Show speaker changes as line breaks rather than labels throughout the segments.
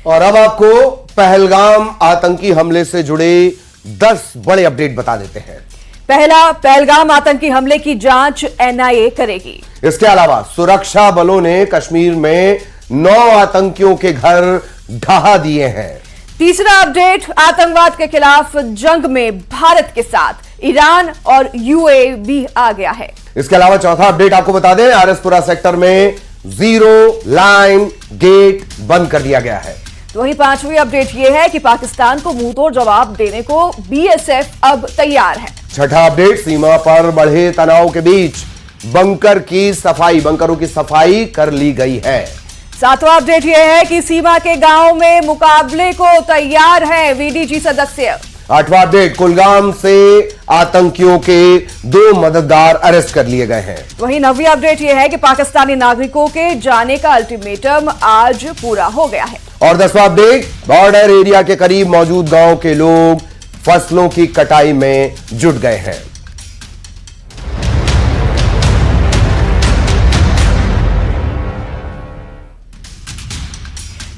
और अब आपको पहलगाम आतंकी हमले से जुड़े 10 बड़े अपडेट बता देते हैं।
पहला, पहलगाम आतंकी हमले की जांच एनआईए करेगी।
इसके अलावा सुरक्षा बलों ने कश्मीर में 9 आतंकियों के घर ढहा दिए हैं।
तीसरा अपडेट, आतंकवाद के खिलाफ जंग में भारत के साथ ईरान और यूएई भी आ गया है।
इसके अलावा चौथा अपडेट आपको बता दें, आरएसपुरा सेक्टर में 0 लाइन गेट बंद कर दिया गया है।
तो वहीं पांचवी अपडेट यह है कि पाकिस्तान को मुंहतोड़ जवाब देने को बीएसएफ अब तैयार है।
छठा अपडेट, सीमा पर बढ़े तनाव के बीच बंकरों की सफाई कर ली गई है।
सातवां अपडेट यह है कि सीमा के गांव में मुकाबले को तैयार है वीडीजी सदस्य।
आठवां अपडेट, कुलगाम से आतंकियों के 2 मददगार अरेस्ट कर लिए गए हैं।
वहीं 9वीं अपडेट यह है कि पाकिस्तानी नागरिकों के जाने का अल्टीमेटम आज पूरा हो गया है।
और 10वां अपडेट, बॉर्डर एरिया के करीब मौजूद गांव के लोग फसलों की कटाई में जुट गए हैं।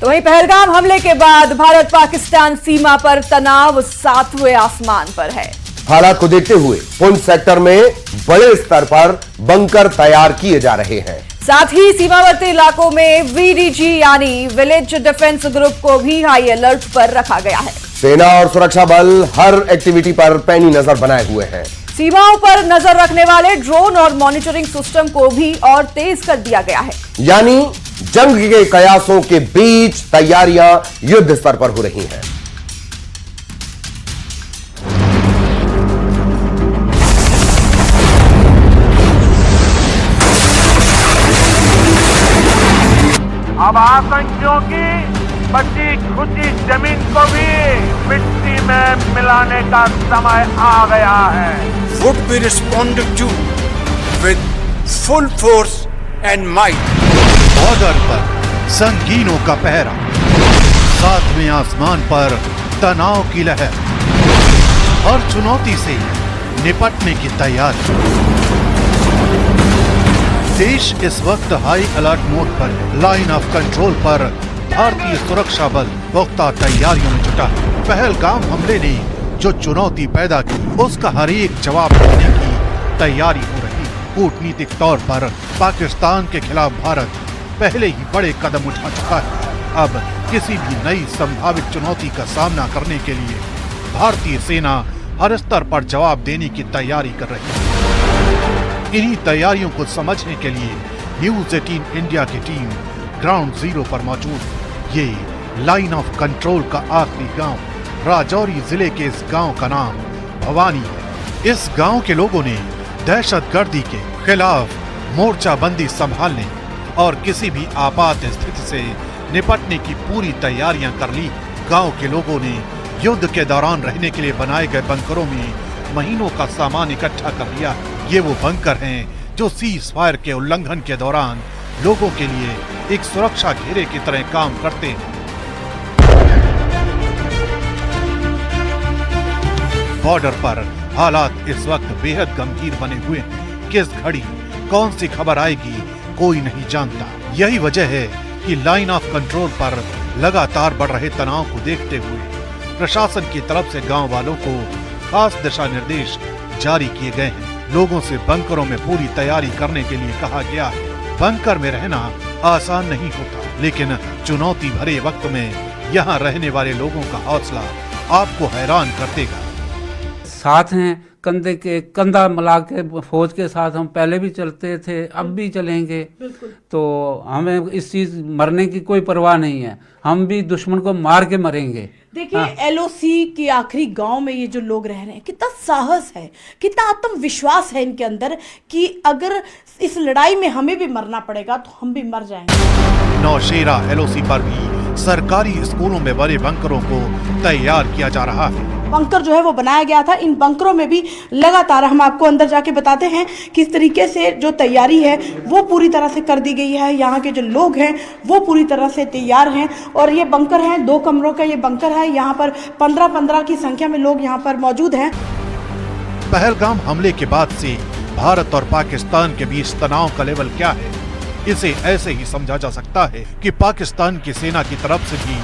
तो वहीं पहलगाम हमले के बाद भारत पाकिस्तान सीमा पर तनाव 7वें आसमान पर है।
हालात को देखते हुए पुंछ सेक्टर में बड़े स्तर पर बंकर तैयार किए जा रहे हैं।
साथ ही सीमावर्ती इलाकों में वीडीजी यानी विलेज डिफेंस ग्रुप को भी हाई अलर्ट पर रखा गया है।
सेना और सुरक्षा बल हर एक्टिविटी पर पैनी नजर बनाए हुए हैं।
सीमाओं पर नजर रखने वाले ड्रोन और मॉनिटरिंग सिस्टम को भी और तेज कर दिया गया है।
यानी जंग के कयासों के बीच तैयारियां युद्ध स्तर पर हो रही हैं।
अब आतंकियों की बची खुची जमीन को भी मिट्टी में मिलाने का समय आ गया है।
Would be responded to with full force and might.
Border पर संगीनों का पहरा, सातवें आसमान पर तनाव की लहर, हर चुनौती से निपटने की तैयारी। देश इस वक्त हाई अलर्ट मोड पर है। लाइन ऑफ कंट्रोल पर भारतीय सुरक्षा बल पुख्ता तैयारियों में जुटा है। पहलगाम हमले ने जो चुनौती पैदा की, उसका हर एक जवाब देने की तैयारी हो रही है। कूटनीतिक तौर पर पाकिस्तान के खिलाफ भारत पहले ही बड़े कदम उठा चुका है। अब किसी भी नई संभावित चुनौती का सामना करने के लिए भारतीय सेना हर स्तर पर जवाब देने की तैयारी कर रही है। इन्हीं तैयारियों को समझने के लिए न्यूज 18 इंडिया की टीम ग्राउंड जीरो पर मौजूद है। ये लाइन ऑफ कंट्रोल का आखिरी गांव, राजौरी जिले के इस गांव का नाम भवानी है। इस गांव के लोगों ने दहशतगर्दी के खिलाफ मोर्चाबंदी संभालने और किसी भी आपात स्थिति से निपटने की पूरी तैयारियां कर ली। गांव के लोगों ने युद्ध के दौरान रहने के लिए बनाए गए बंकरों में महीनों का सामान इकट्ठा कर लिया। ये वो बंकर हैं जो सीज फायर के उल्लंघन के दौरान लोगों के लिए एक सुरक्षा घेरे की तरह काम करते हैं। बॉर्डर पर हालात इस वक्त बेहद गंभीर बने हुए हैं। किस घड़ी कौन सी खबर आएगी कोई नहीं जानता। यही वजह है कि लाइन ऑफ कंट्रोल पर लगातार बढ़ रहे तनाव को देखते हुए प्रशासन की तरफ से गांव वालों को खास दिशा निर्देश जारी किए गए हैं। लोगों से बंकरों में पूरी तैयारी करने के लिए कहा गया है। बंकर में रहना आसान नहीं होता, लेकिन चुनौती भरे वक्त में यहाँ रहने वाले लोगों का हौसला आपको हैरान कर देगा।
साथ हैं, कंधे के कंधा मिला के फौज के साथ हम पहले भी चलते थे, अब भी चलेंगे। तो हमें इस चीज मरने की कोई परवाह नहीं है। हम भी दुश्मन को मार के मरेंगे।
देखिए, एलओसी के आखिरी गांव में ये जो लोग रह रहे हैं, कितना साहस है, कितना आत्मविश्वास है इनके अंदर कि अगर इस लड़ाई में हमें भी मरना पड़ेगा तो हम भी मर जाएंगे।
नौशेरा एलओसी पर भी सरकारी स्कूलों में बने बंकरों को तैयार किया जा रहा है।
बंकर जो है वो बनाया गया था। इन बंकरों में भी लगातार हम आपको अंदर जाके बताते हैं किस तरीके से जो तैयारी है वो पूरी तरह से कर दी गई है। यहाँ के जो लोग हैं वो पूरी तरह से तैयार हैं। और ये बंकर है, 2 कमरों का ये बंकर है। यहाँ पर 15-15 की संख्या में लोग यहाँ पर मौजूद हैं।
पहलगाम हमले के बाद से भारत और पाकिस्तान के बीच तनाव का लेवल क्या है, इसे ऐसे ही समझा जा सकता है कि पाकिस्तान की सेना की तरफ से भी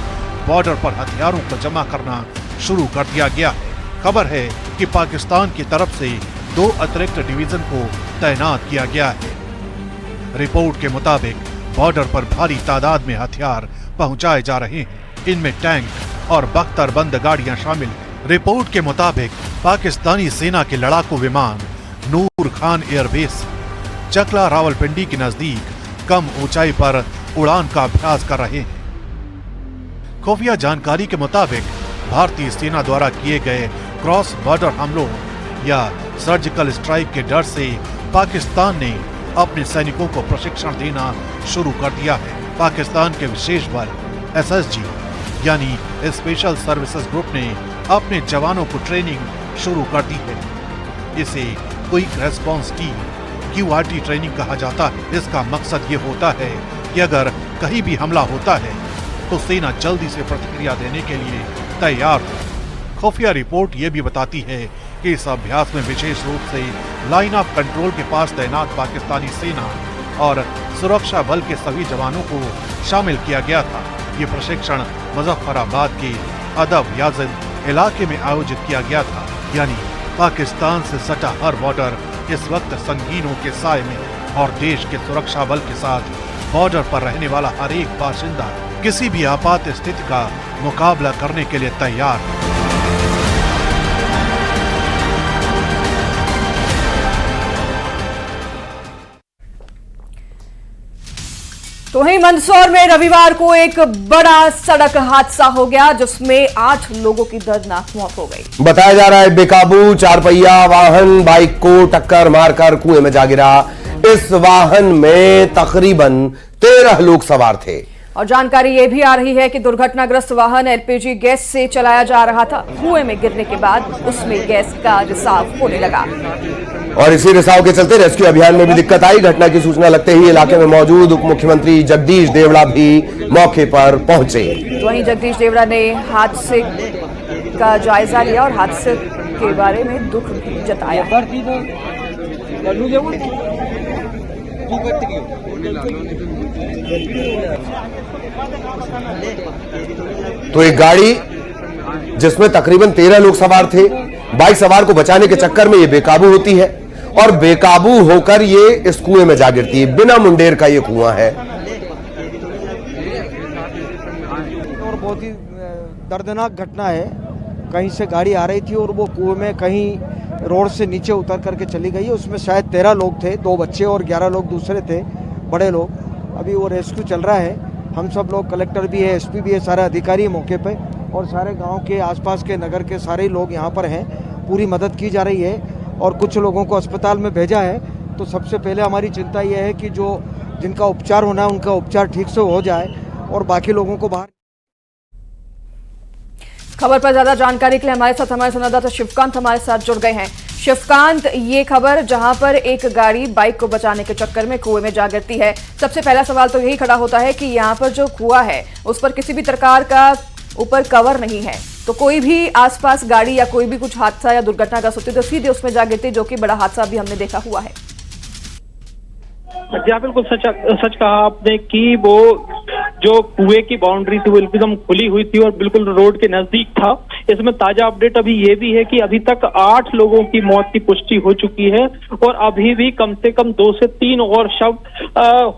बॉर्डर पर हथियारों को जमा करना शुरू कर दिया गया है। खबर है कि पाकिस्तान की तरफ से 2 अतिरिक्त डिवीजन को तैनात किया गया है। रिपोर्ट के मुताबिक बॉर्डर पर भारी तादाद में हथियार पहुंचाए जा रहे हैं। इनमें टैंक और बख्तरबंद गाड़ियां शामिल हैं। रिपोर्ट के मुताबिक पाकिस्तानी सेना के लड़ाकू विमान नूर खान एयरबेस चकला रावलपिंडी के नजदीक कम ऊंचाई पर उड़ान का अभ्यास कर रहे हैं। खुफिया जानकारी के मुताबिक भारतीय सेना द्वारा किए गए क्रॉस बॉर्डर हमलों या सर्जिकल स्ट्राइक के डर से पाकिस्तान ने अपने सैनिकों को प्रशिक्षण देना शुरू कर दिया है। पाकिस्तान के विशेष बल SSG यानी स्पेशल सर्विसेज ग्रुप ने अपने जवानों को ट्रेनिंग शुरू कर दी है। इसे quick response team QRT training कहा जाता है। इसका मकसद ये होता है कि अगर कहीं भी हमला होता है तो सेना जल्दी से प्रतिक्रिया देने के लिए तैयार हो। खुफिया रिपोर्ट ये भी बताती है कि इस अभ्यास में विशेष रूप से लाइन ऑफ कंट्रोल के पास तैनात पाकिस्तानी सेना और सुरक्षा बल के सभी जवानों को शामिल किया गया था। ये प्रशिक्षण मुजफ्फराबाद के अदब याजिद इलाके में आयोजित किया गया था। यानी पाकिस्तान से सटा हर बॉर्डर इस वक्त संगीनों के साए में और देश के सुरक्षा बल के साथ बॉर्डर पर रहने वाला हर एक बाशिंदा किसी भी आपात स्थिति का मुकाबला करने के लिए तैयार है।
तो वहीं मंदसौर में रविवार को एक बड़ा सड़क हादसा हो गया जिसमें 8 लोगों की दर्दनाक मौत हो गई।
बताया जा रहा है बेकाबू 4 पहिया वाहन बाइक को टक्कर मारकर कुएं में जा गिरा। इस वाहन में तकरीबन 13 लोग सवार थे।
और जानकारी ये भी आ रही है कि दुर्घटनाग्रस्त वाहन LPG गैस से चलाया जा रहा था। कुएं में गिरने के बाद उसमें गैस का रिसाव होने लगा
और इसी रिसाव के चलते रेस्क्यू अभियान में भी दिक्कत आई। घटना की सूचना लगते ही इलाके में मौजूद उप मुख्यमंत्री जगदीश देवड़ा भी मौके पर पहुंचे।
तो वहीं जगदीश देवड़ा ने हादसे का जायजा लिया और हादसे के बारे में दुख भी जताया।
तो एक गाड़ी जिसमें तकरीबन 13 लोग सवार थे, बाइक सवार को बचाने के चक्कर में ये बेकाबू होती है और बेकाबू होकर ये इस कुएं में जा गिरती है। बिना मुंडेर का ये कुआं है।
और बहुत ही दर्दनाक घटना है। कहीं से गाड़ी आ रही थी और वो कुएं में कहीं रोड से नीचे उतर करके चली गई। उसमें शायद 13 लोग थे, 2 बच्चे और 11 लोग दूसरे थे, बड़े लोग। अभी वो रेस्क्यू चल रहा है। हम सब लोग, कलेक्टर भी है, SP भी है, सारे अधिकारी मौके पे और सारे गांव के आसपास के नगर के सारे लोग यहाँ पर हैं। पूरी मदद की जा रही है और कुछ लोगों को अस्पताल में भेजा है। तो सबसे पहले हमारी चिंता ये है कि जो जिनका उपचार होना है उनका उपचार ठीक से हो जाए और बाकी लोगों को बाहर।
खबर पर ज्यादा जानकारी के लिए हमारे संवाददाता शिवकांत हमारे साथ जुड़ गए हैं। शिवकांत, ये खबर जहां पर एक गाड़ी बाइक को बचाने के चक्कर में कुएं में जा गिरती है, सबसे पहला सवाल तो यही खड़ा होता है कि यहां पर जो कुआं है उस पर किसी भी प्रकार का ऊपर कवर नहीं है, तो कोई भी आसपास गाड़ी या कोई भी कुछ हादसा या दुर्घटना का होती तो सीधे उसमें जा गिरती, जो कि बड़ा हादसा भी हमने देखा हुआ है।
जी बिल्कुल सच कहा आपने कि वो जो कुएं की बाउंड्री थी वो एकदम खुली हुई थी और बिल्कुल रोड के नजदीक था। इसमें ताजा अपडेट अभी ये भी है कि अभी तक 8 लोगों की मौत की पुष्टि हो चुकी है और अभी भी कम से कम 2 से 3 और शव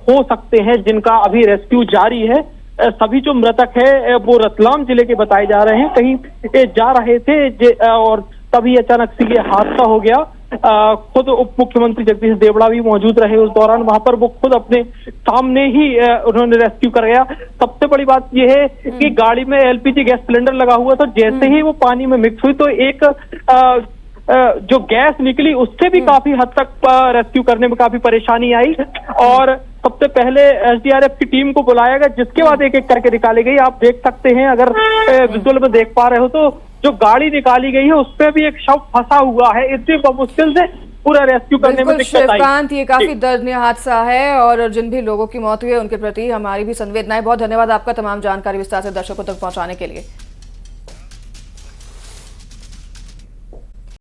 हो सकते हैं जिनका अभी रेस्क्यू जारी है। सभी जो मृतक है वो रतलाम जिले के बताए जा रहे हैं। कहीं जा रहे थे और तभी अचानक से ये हादसा हो गया। खुद उप मुख्यमंत्री जगदीश देवड़ा भी मौजूद रहे उस दौरान। वहां पर वो खुद अपने सामने ही उन्होंने रेस्क्यू कर गया। सबसे बड़ी बात यह है कि गाड़ी में LPG गैस सिलेंडर लगा हुआ था। जैसे ही वो पानी में मिक्स हुई तो एक जो गैस निकली उससे भी काफी हद तक रेस्क्यू करने में काफी परेशानी आई और सबसे पहले SDRF की टीम को बुलाया गया, जिसके बाद एक एक करके निकाली गई। आप देख सकते हैं, अगर विजुअल में देख पा रहे हो तो जो गाड़ी निकाली गई है उसपे भी एक शव फंसा हुआ है। इतनी मुश्किल से पूरा रेस्क्यू करने में दिक्कत आई।
शिवकांत, ये काफी दर्दनीय हादसा है और जिन भी लोगों की मौत हुई है उनके प्रति हमारी भी संवेदनाएं। बहुत धन्यवाद आपका तमाम जानकारी विस्तार से दर्शकों तक पहुंचाने के लिए।